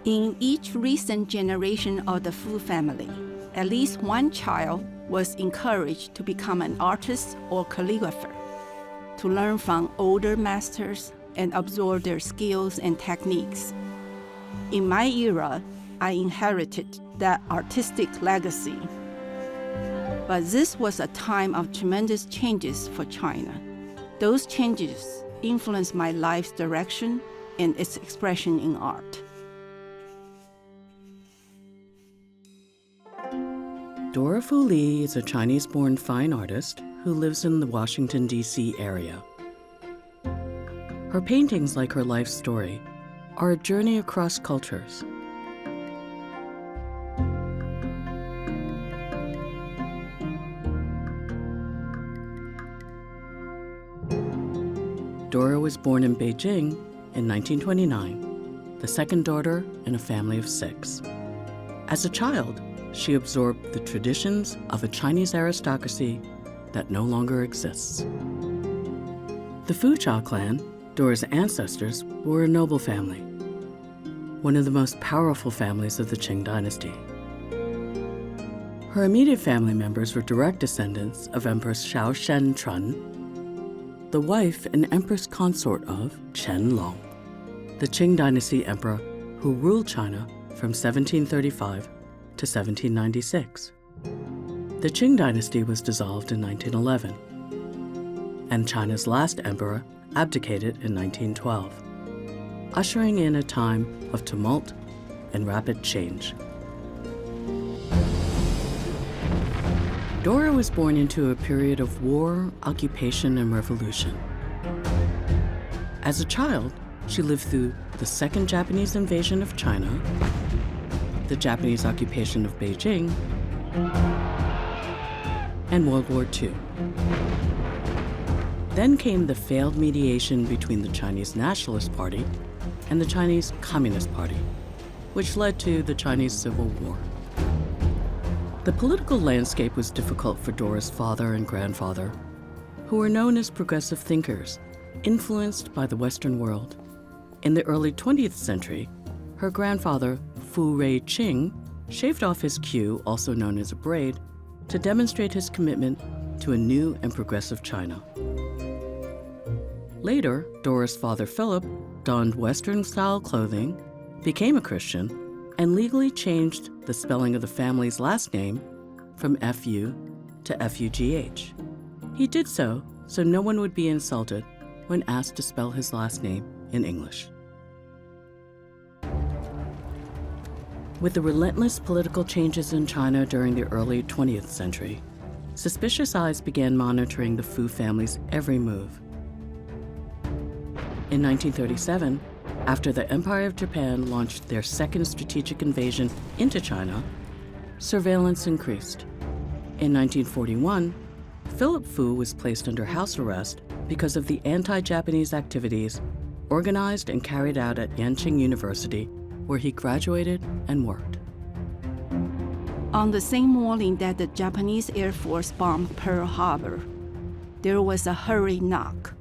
In each recent generation of the Fu family, at least one child was encouraged to become an artist or calligrapher, to learn from older masters and absorb their skills and techniques. In my era, I inherited that artistic legacy. But this was a time of tremendous changes for China. Those changes influenced my life's direction and its expression in art. Dora Fugh Lee is a Chinese-born fine artist who lives in the Washington, D.C. area. Her paintings, like her life story, are a journey across cultures. Dora was born in Beijing in 1929, the second daughter in a family of 6. As a child, she absorbed the traditions of a Chinese aristocracy that no longer exists. The Fu Cha clan, Dora's ancestors, were a noble family, one of the most powerful families of the Qing dynasty. Her immediate family members were direct descendants of Empress Xiao Shen Chun, the wife and empress consort of Chen Long, the Qing dynasty emperor who ruled China from 1735 to 1796. The Qing dynasty was dissolved in 1911, and China's last emperor abdicated in 1912, ushering in a time of tumult and rapid change. Dora was born into a period of war, occupation, and revolution. As a child, she lived through the Second Japanese invasion of China, the Japanese occupation of Beijing, and World War II. Then came the failed mediation between the Chinese Nationalist Party and the Chinese Communist Party, which led to the Chinese Civil War. The political landscape was difficult for Dora's father and grandfather, who were known as progressive thinkers, influenced by the Western world. In the early 20th century, her grandfather, Fu Rei Qing, shaved off his queue, also known as a braid, to demonstrate his commitment to a new and progressive China. Later, Dora's father, Philip, donned Western-style clothing, became a Christian, and legally changed the spelling of the family's last name from Fu to Fugh. He did so no one would be insulted when asked to spell his last name in English. With the relentless political changes in China during the early 20th century, suspicious eyes began monitoring the Fu family's every move. In 1937, after the Empire of Japan launched their second strategic invasion into China, surveillance increased. In 1941, Philip Fu was placed under house arrest because of the anti-Japanese activities organized and carried out at Yanqing University, where he graduated and worked. On the same morning that the Japanese Air Force bombed Pearl Harbor, there was a hurried knock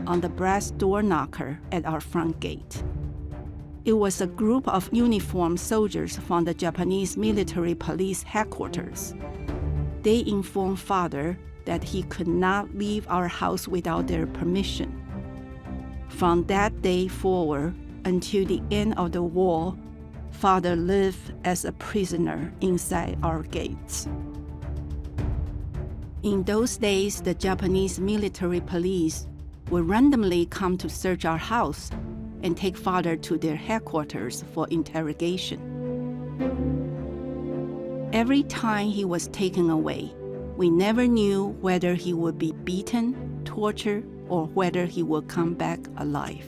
on the brass door knocker at our front gate. It was a group of uniformed soldiers from the Japanese military police headquarters. They informed Father that he could not leave our house without their permission. From that day forward, until the end of the war, Father lived as a prisoner inside our gates. In those days, the Japanese military police would randomly come to search our house and take Father to their headquarters for interrogation. Every time he was taken away, we never knew whether he would be beaten, tortured, or whether he would come back alive.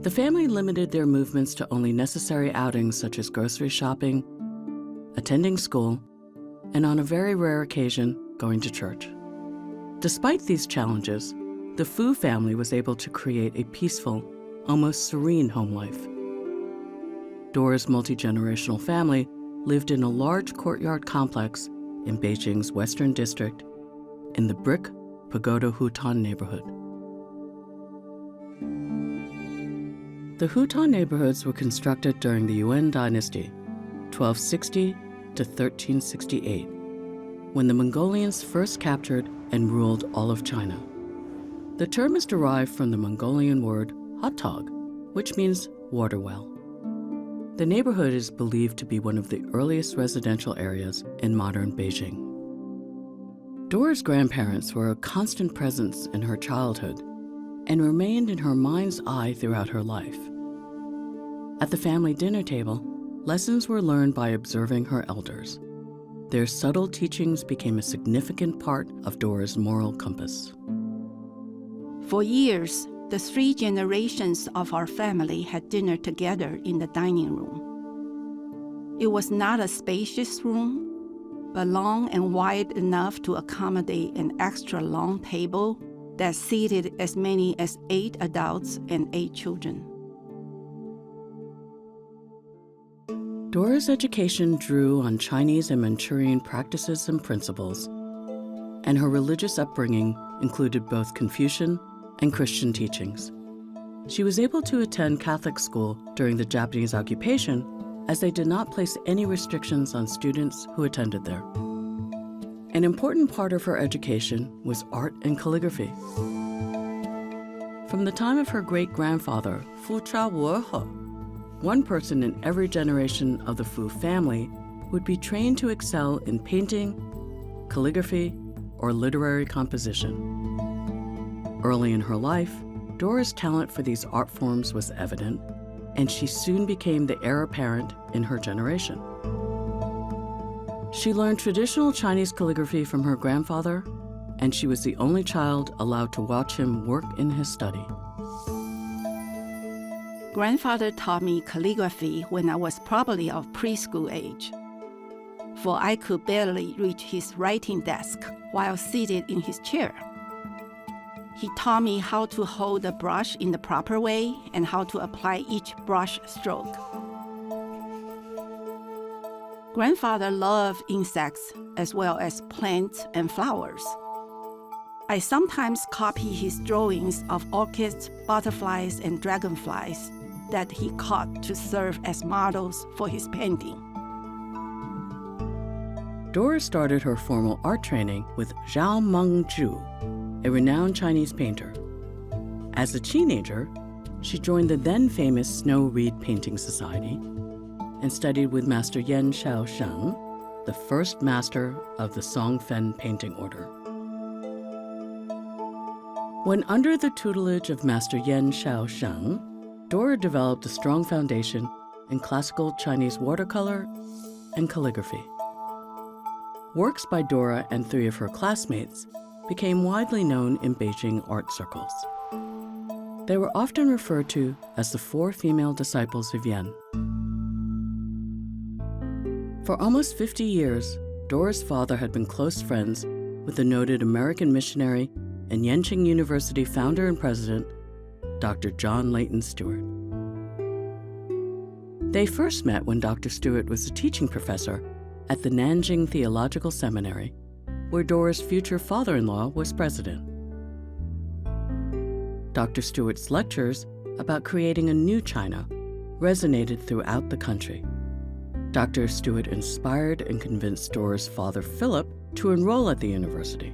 The family limited their movements to only necessary outings such as grocery shopping, attending school, and on a very rare occasion, going to church. Despite these challenges, the Fu family was able to create a peaceful, almost serene home life. Dora's multi-generational family lived in a large courtyard complex in Beijing's Western District in the brick Pagoda Hutan neighborhood. The Hutan neighborhoods were constructed during the Yuan dynasty, 1260 to 1368, when the Mongolians first captured and ruled all of China. The term is derived from the Mongolian word hatog, which means water well. The neighborhood is believed to be one of the earliest residential areas in modern Beijing. Dora's grandparents were a constant presence in her childhood and remained in her mind's eye throughout her life. At the family dinner table, lessons were learned by observing her elders. Their subtle teachings became a significant part of Dora's moral compass. For years, the 3 generations of our family had dinner together in the dining room. It was not a spacious room, but long and wide enough to accommodate an extra long table that seated as many as 8 adults and 8 children. Dora's education drew on Chinese and Manchurian practices and principles, and her religious upbringing included both Confucian and Christian teachings. She was able to attend Catholic school during the Japanese occupation, as they did not place any restrictions on students who attended there. An important part of her education was art and calligraphy. From the time of her great-grandfather, Fu Cha Wu He, one person in every generation of the Fu family would be trained to excel in painting, calligraphy, or literary composition. Early in her life, Dora's talent for these art forms was evident, and she soon became the heir apparent in her generation. She learned traditional Chinese calligraphy from her grandfather, and she was the only child allowed to watch him work in his study. Grandfather taught me calligraphy when I was probably of preschool age, for I could barely reach his writing desk while seated in his chair. He taught me how to hold the brush in the proper way and how to apply each brush stroke. Grandfather loved insects as well as plants and flowers. I sometimes copy his drawings of orchids, butterflies, and dragonflies that he caught to serve as models for his painting. Dora started her formal art training with Zhao Mengzhu, a renowned Chinese painter. As a teenager, she joined the then-famous Snow Reed Painting Society and studied with Master Yan Shaosheng, the first master of the Songfen painting order. When under the tutelage of Master Yan Shaosheng, Dora developed a strong foundation in classical Chinese watercolor and calligraphy. Works by Dora and 3 of her classmates became widely known in Beijing art circles. They were often referred to as the 4 female disciples of Yan. For almost 50 years, Dora's father had been close friends with the noted American missionary and Yenching University founder and president, Dr. John Leighton Stewart. They first met when Dr. Stewart was a teaching professor at the Nanjing Theological Seminary, where Dora's future father-in-law was president. Dr. Stewart's lectures about creating a new China resonated throughout the country. Dr. Stewart inspired and convinced Dora's father, Philip, to enroll at the university.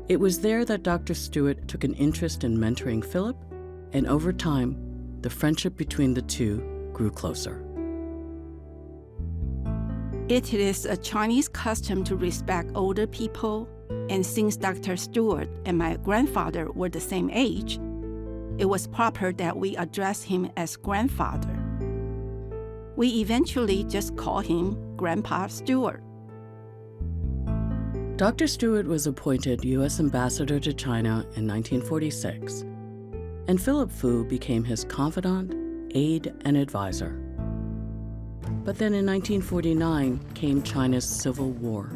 It was there that Dr. Stewart took an interest in mentoring Philip, and over time, the friendship between the two grew closer. It is a Chinese custom to respect older people, and since Dr. Stewart and my grandfather were the same age, it was proper that we address him as grandfather. We eventually just call him Grandpa Stewart. Dr. Stewart was appointed U.S. ambassador to China in 1946, and Philip Fu became his confidant, aide, and advisor. But then in 1949 came China's Civil War.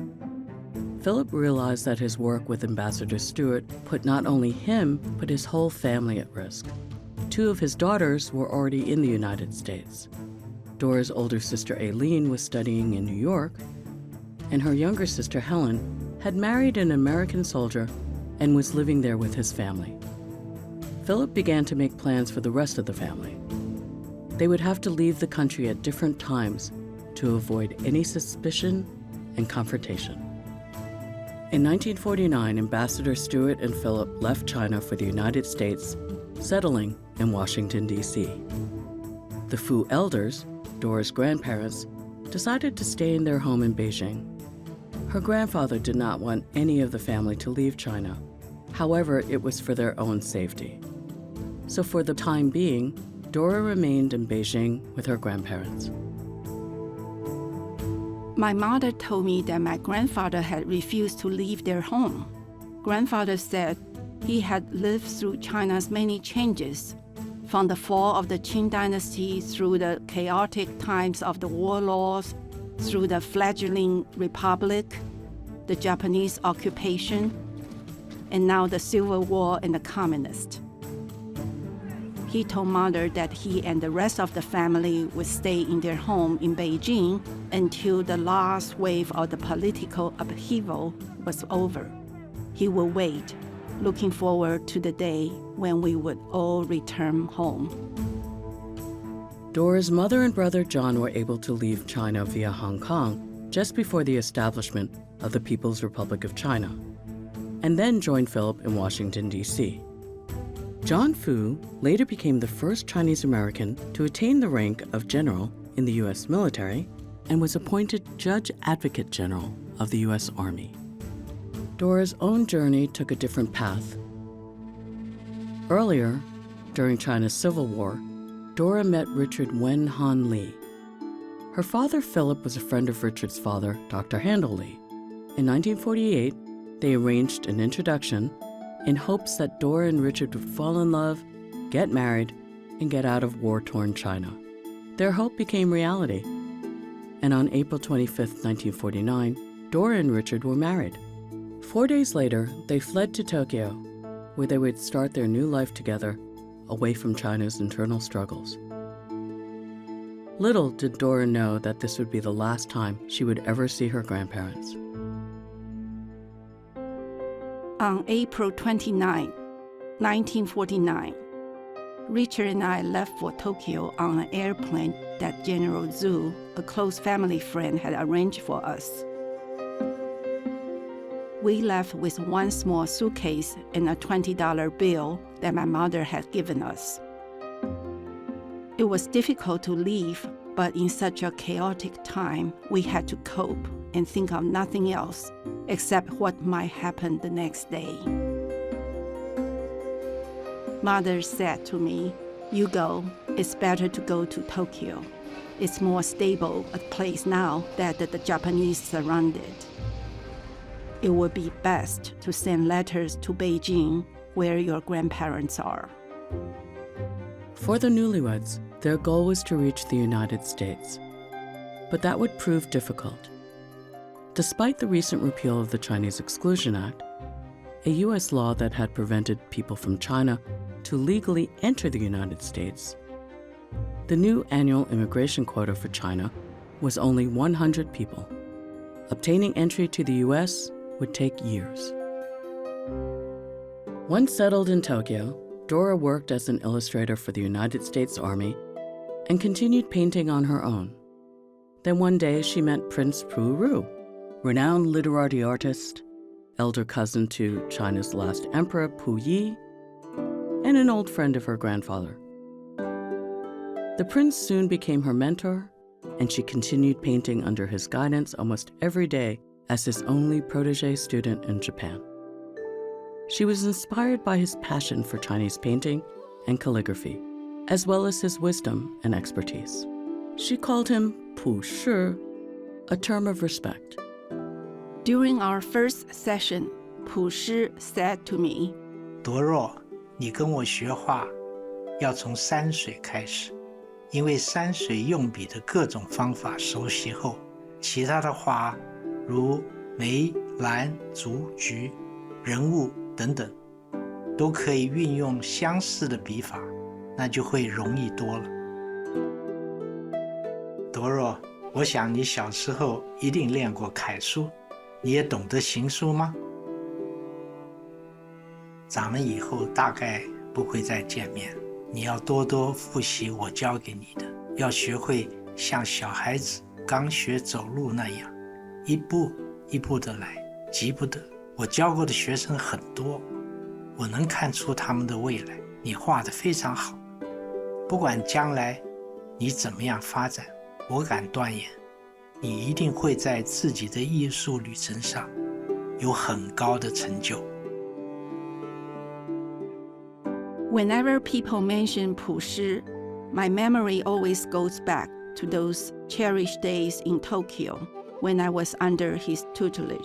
Philip realized that his work with Ambassador Stewart put not only him, but his whole family at risk. 2 of his daughters were already in the United States. Dora's older sister Aileen was studying in New York, and her younger sister Helen had married an American soldier and was living there with his family. Philip began to make plans for the rest of the family. they would have to leave the country at different times to avoid any suspicion and confrontation. In 1949, Ambassador Stewart and Philip left China for the United States, settling in Washington, D.C. The Fugh elders, Dora's grandparents, decided to stay in their home in Beijing. Her grandfather did not want any of the family to leave China. However, it was for their own safety. So for the time being, Dora remained in Beijing with her grandparents. My mother told me that my grandfather had refused to leave their home. Grandfather said he had lived through China's many changes, from the fall of the Qing dynasty through the chaotic times of the warlords, through the fledgling republic, the Japanese occupation, and now the Civil War and the communists. He told Mother that he and the rest of the family would stay in their home in Beijing until the last wave of the political upheaval was over. He would wait, looking forward to the day when we would all return home. Dora's mother and brother John were able to leave China via Hong Kong just before the establishment of the People's Republic of China, and then joined Philip in Washington, D.C. John Fu later became the first Chinese American to attain the rank of general in the U.S. military and was appointed Judge Advocate General of the U.S. Army. Dora's own journey took a different path. Earlier, during China's Civil War, Dora met Richard Wen Han Lee. Her father, Philip, was a friend of Richard's father, Dr. Handel Lee. In 1948, they arranged an introduction in hopes that Dora and Richard would fall in love, get married, and get out of war-torn China. Their hope became reality. And on April 25, 1949, Dora and Richard were married. 4 days later, they fled to Tokyo, where they would start their new life together, away from China's internal struggles. Little did Dora know that this would be the last time she would ever see her grandparents. On April 29, 1949, Richard and I left for Tokyo on an airplane that General Zhu, a close family friend, had arranged for us. We left with one small suitcase and a $20 bill that my mother had given us. It was difficult to leave, but in such a chaotic time, we had to cope and think of nothing else except what might happen the next day. Mother said to me, "You go. It's better to go to Tokyo. It's more stable a place now that the Japanese surrounded. It would be best to send letters to Beijing, where your grandparents are." For the newlyweds, their goal was to reach the United States. But that would prove difficult. Despite the recent repeal of the Chinese Exclusion Act, a U.S. law that had prevented people from China to legally enter the United States, the new annual immigration quota for China was only 100 people. Obtaining entry to the U.S. would take years. Once settled in Tokyo, Dora worked as an illustrator for the United States Army and continued painting on her own. Then one day she met Prince Pu Ru, renowned literary artist, elder cousin to China's last emperor Pu Yi, and an old friend of her grandfather. The prince soon became her mentor, and she continued painting under his guidance almost every day as his only protege student in Japan. She was inspired by his passion for Chinese painting and calligraphy, as well as his wisdom and expertise. She called him Pu Shi, a term of respect. During our first session, Pu Shi said to me, "Dora, 你跟我学画，要从山水开始，因为山水用笔的各种方法熟悉后，其他的画如梅、兰、竹、菊、人物等等，都可以运用相似的笔法，那就会容易多了。Dora， 我想你小时候一定练过楷书，你也懂得行书吗？咱们以后大概不会再见面，你要多多复习我教给你的。要学会像小孩子刚学走路那样，一步一步的来，急不得。我教过的学生很多，我能看出他们的未来。你画得非常好，不管将来你怎么样发展，我敢断言，你一定会在自己的艺术旅程上有很高的成就。Whenever people mention Pu Shi, my memory always goes back to those cherished days in Tokyo when I was under his tutelage.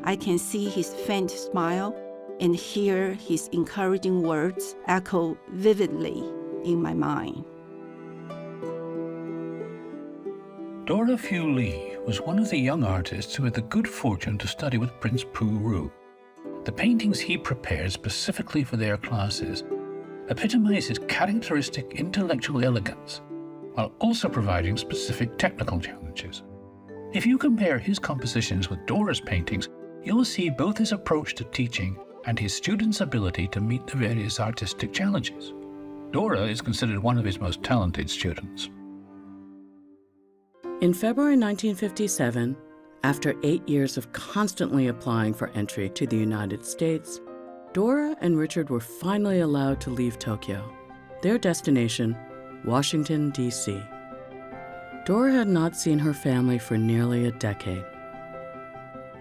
I can see his faint smile and hear his encouraging words echo vividly in my mind. Dora Fugh Lee was one of the young artists who had the good fortune to study with Prince Pu Ru. The paintings he prepared specifically for their classes epitomize his characteristic intellectual elegance, while also providing specific technical challenges. If you compare his compositions with Dora's paintings, you'll see both his approach to teaching and his students' ability to meet the various artistic challenges. Dora is considered one of his most talented students. In February 1957, after 8 years of constantly applying for entry to the United States, Dora and Richard were finally allowed to leave Tokyo. Their destination, Washington, D.C. Dora had not seen her family for nearly a decade.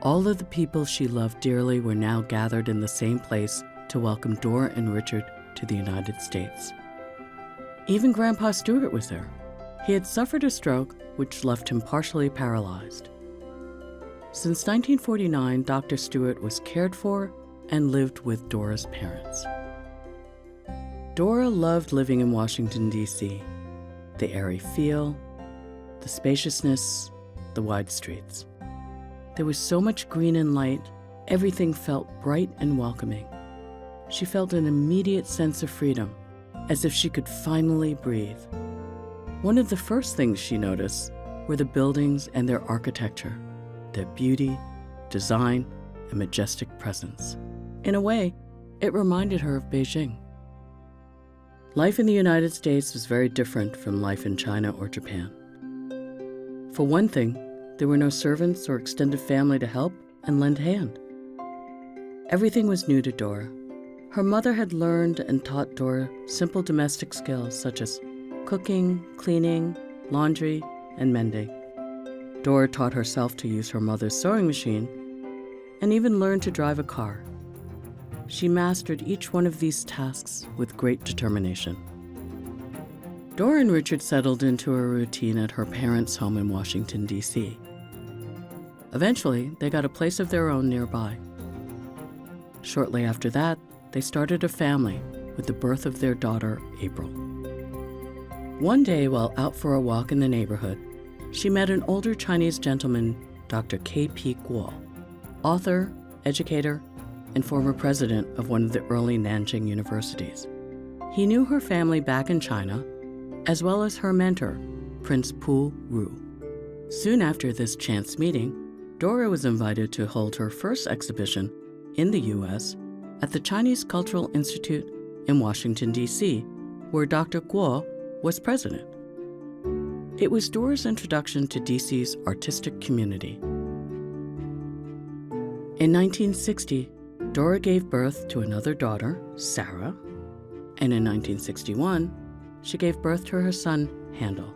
All of the people she loved dearly were now gathered in the same place to welcome Dora and Richard to the United States. Even Grandpa Stewart was there. He had suffered a stroke which left him partially paralyzed. Since 1949, Dr. Stewart was cared for and lived with Dora's parents. Dora loved living in Washington, D.C. The airy feel, the spaciousness, the wide streets. There was so much green and light, everything felt bright and welcoming. She felt an immediate sense of freedom, as if she could finally breathe. One of the first things she noticed were the buildings and their architecture, their beauty, design, and majestic presence. In a way, it reminded her of Beijing. Life in the United States was very different from life in China or Japan. For one thing, there were no servants or extended family to help and lend a hand. Everything was new to Dora. Her mother had learned and taught Dora simple domestic skills such as cooking, cleaning, laundry, and mending. Dora taught herself to use her mother's sewing machine and even learned to drive a car. She mastered each one of these tasks with great determination. Dora and Richard settled into a routine at her parents' home in Washington, D.C. Eventually, they got a place of their own nearby. Shortly after that, they started a family with the birth of their daughter, April. One day, while out for a walk in the neighborhood, she met an older Chinese gentleman, Dr. K.P. Guo, author, educator, and former president of one of the early Nanjing universities. He knew her family back in China, as well as her mentor, Prince Pu Ru. Soon after this chance meeting, Dora was invited to hold her first exhibition in the U.S. at the Chinese Cultural Institute in Washington, D.C., where Dr. Guo was president. It was Dora's introduction to D.C.'s artistic community. In 1960, Dora gave birth to another daughter, Sarah, and in 1961, she gave birth to her son, Handel.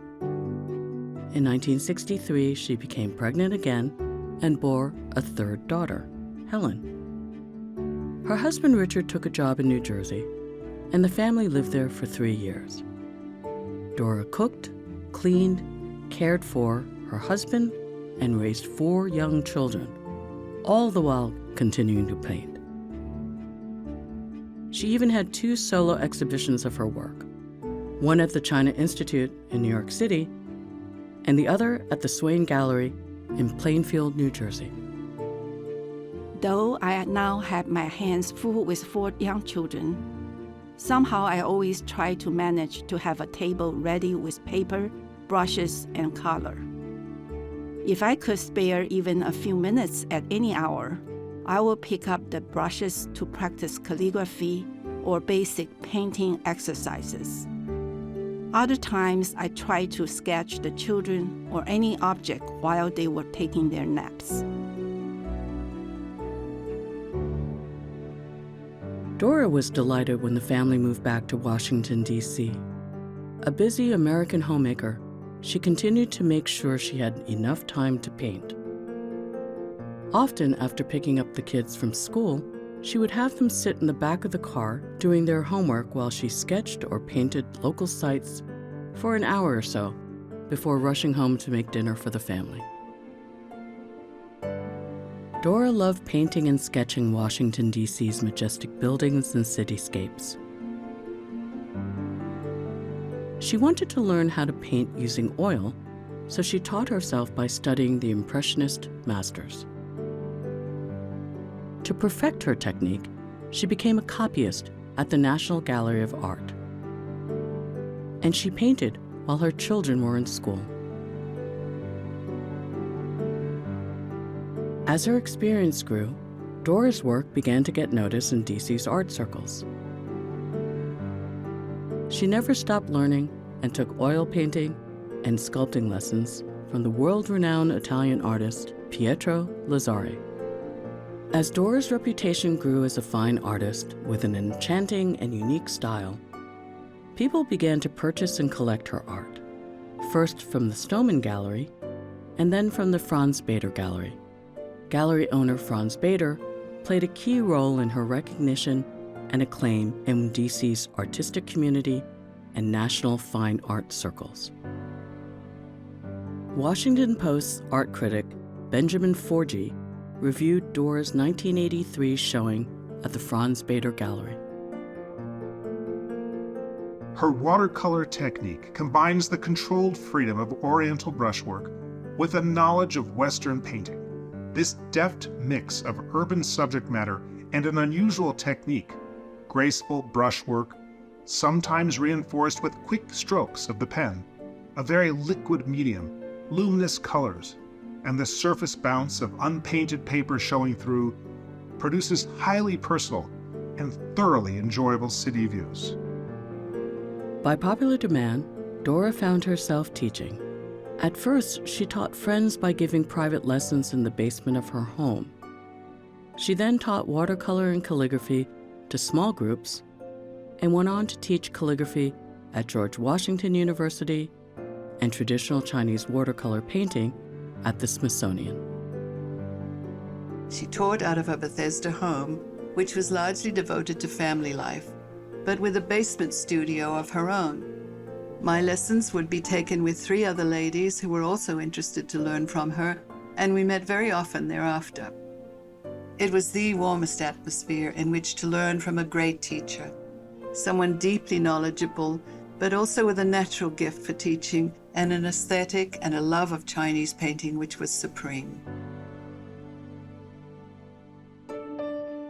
In 1963, she became pregnant again and bore a third daughter, Helen. Her husband Richard took a job in New Jersey, and the family lived there for 3 years. Dora cooked, cleaned, cared for her husband, and raised 4 young children, all the while continuing to paint. She even had 2 solo exhibitions of her work, one at the China Institute in New York City, and the other at the Swain Gallery in Plainfield, New Jersey. Though I now have my hands full with 4 young children, somehow I always try to manage to have a table ready with paper, brushes, and color. If I could spare even a few minutes at any hour, I will pick up the brushes to practice calligraphy or basic painting exercises. Other times, I tried to sketch the children or any object while they were taking their naps. Dora was delighted when the family moved back to Washington, D.C. A busy American homemaker, she continued to make sure she had enough time to paint. Often, after picking up the kids from school, she would have them sit in the back of the car doing their homework while she sketched or painted local sites for an hour or so before rushing home to make dinner for the family. Dora loved painting and sketching Washington, D.C.'s majestic buildings and cityscapes. She wanted to learn how to paint using oil, so she taught herself by studying the Impressionist masters. To perfect her technique, she became a copyist at the National Gallery of Art. And she painted while her children were in school. As her experience grew, Dora's work began to get noticed in DC's art circles. She never stopped learning and took oil painting and sculpting lessons from the world-renowned Italian artist Pietro Lazzari. As Dora's reputation grew as a fine artist with an enchanting and unique style, people began to purchase and collect her art, first from the Stoneman Gallery and then from the Franz Bader Gallery. Gallery owner Franz Bader played a key role in her recognition and acclaim in DC's artistic community and national fine art circles. Washington Post's art critic Benjamin Forgey reviewed Dora's 1983 showing at the Franz Bader Gallery. Her watercolor technique combines the controlled freedom of Oriental brushwork with a knowledge of Western painting. This deft mix of urban subject matter and an unusual technique, graceful brushwork, sometimes reinforced with quick strokes of the pen, a very liquid medium, luminous colors, and the surface bounce of unpainted paper showing through, produces highly personal and thoroughly enjoyable city views. By popular demand, Dora found herself teaching. At first, she taught friends by giving private lessons in the basement of her home. She then taught watercolor and calligraphy to small groups and went on to teach calligraphy at George Washington University and traditional Chinese watercolor painting at the Smithsonian. She taught out of a Bethesda home, which was largely devoted to family life, but with a basement studio of her own. My lessons would be taken with 3 other ladies who were also interested to learn from her, and we met very often thereafter. It was the warmest atmosphere in which to learn from a great teacher, someone deeply knowledgeable, but also with a natural gift for teaching and an aesthetic and a love of Chinese painting which was supreme.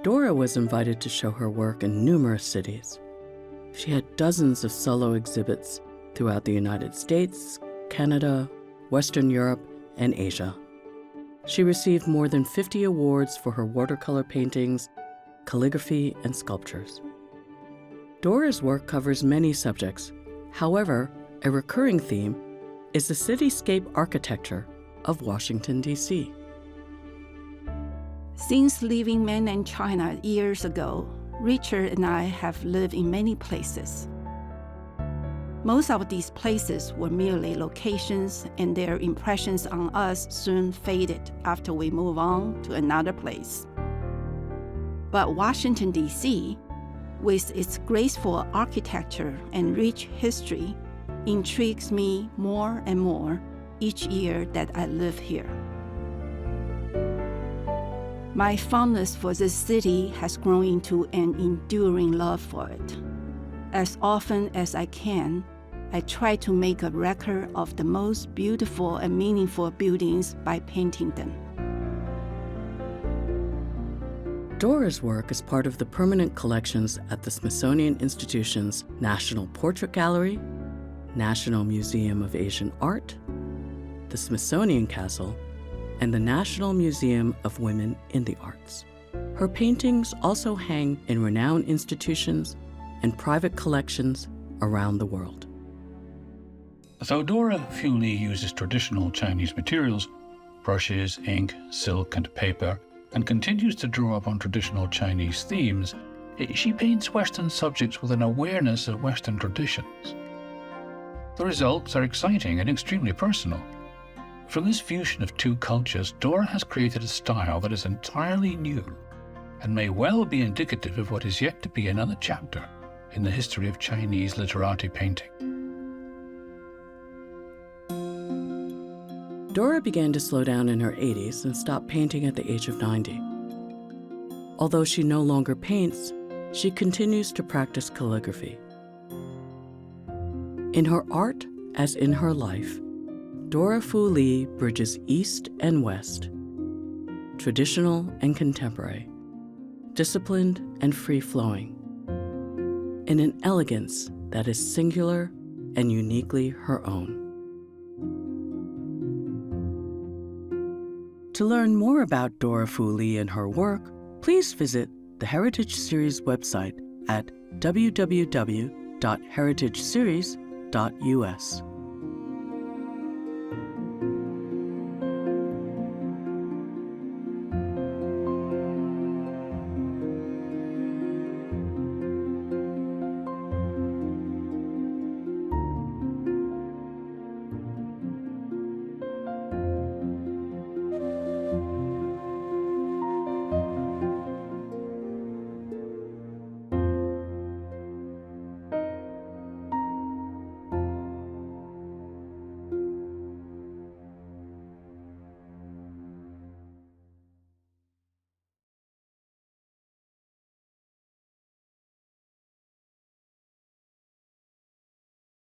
Dora was invited to show her work in numerous cities. She had dozens of solo exhibits throughout the United States, Canada, Western Europe, and Asia. She received more than 50 awards for her watercolor paintings, calligraphy, and sculptures. Dora's work covers many subjects. However, a recurring theme is the cityscape architecture of Washington, D.C. Since leaving mainland China years ago, Richard and I have lived in many places. Most of these places were merely locations, and their impressions on us soon faded after we move on to another place. But Washington, D.C., with its graceful architecture and rich history, intrigues me more and more each year that I live here. My fondness for this city has grown into an enduring love for it. As often as I can, I try to make a record of the most beautiful and meaningful buildings by painting them. Dora's work is part of the permanent collections at the Smithsonian Institution's National Portrait Gallery, National Museum of Asian Art, the Smithsonian Castle, and the National Museum of Women in the Arts. Her paintings also hang in renowned institutions and private collections around the world. Though Dora Fugh Lee uses traditional Chinese materials, brushes, ink, silk, and paper, and continues to draw upon traditional Chinese themes, she paints Western subjects with an awareness of Western traditions. The results are exciting and extremely personal. From this fusion of two cultures, Dora has created a style that is entirely new and may well be indicative of what is yet to be another chapter in the history of Chinese literati painting. Dora began to slow down in her 80s and stopped painting at the age of 90. Although she no longer paints, she continues to practice calligraphy. In her art, as in her life, Dora Fugh Lee bridges East and West, traditional and contemporary, disciplined and free-flowing, in an elegance that is singular and uniquely her own. To learn more about Dora Fugh Lee and her work, please visit the Heritage Series website at www.heritageseries.us.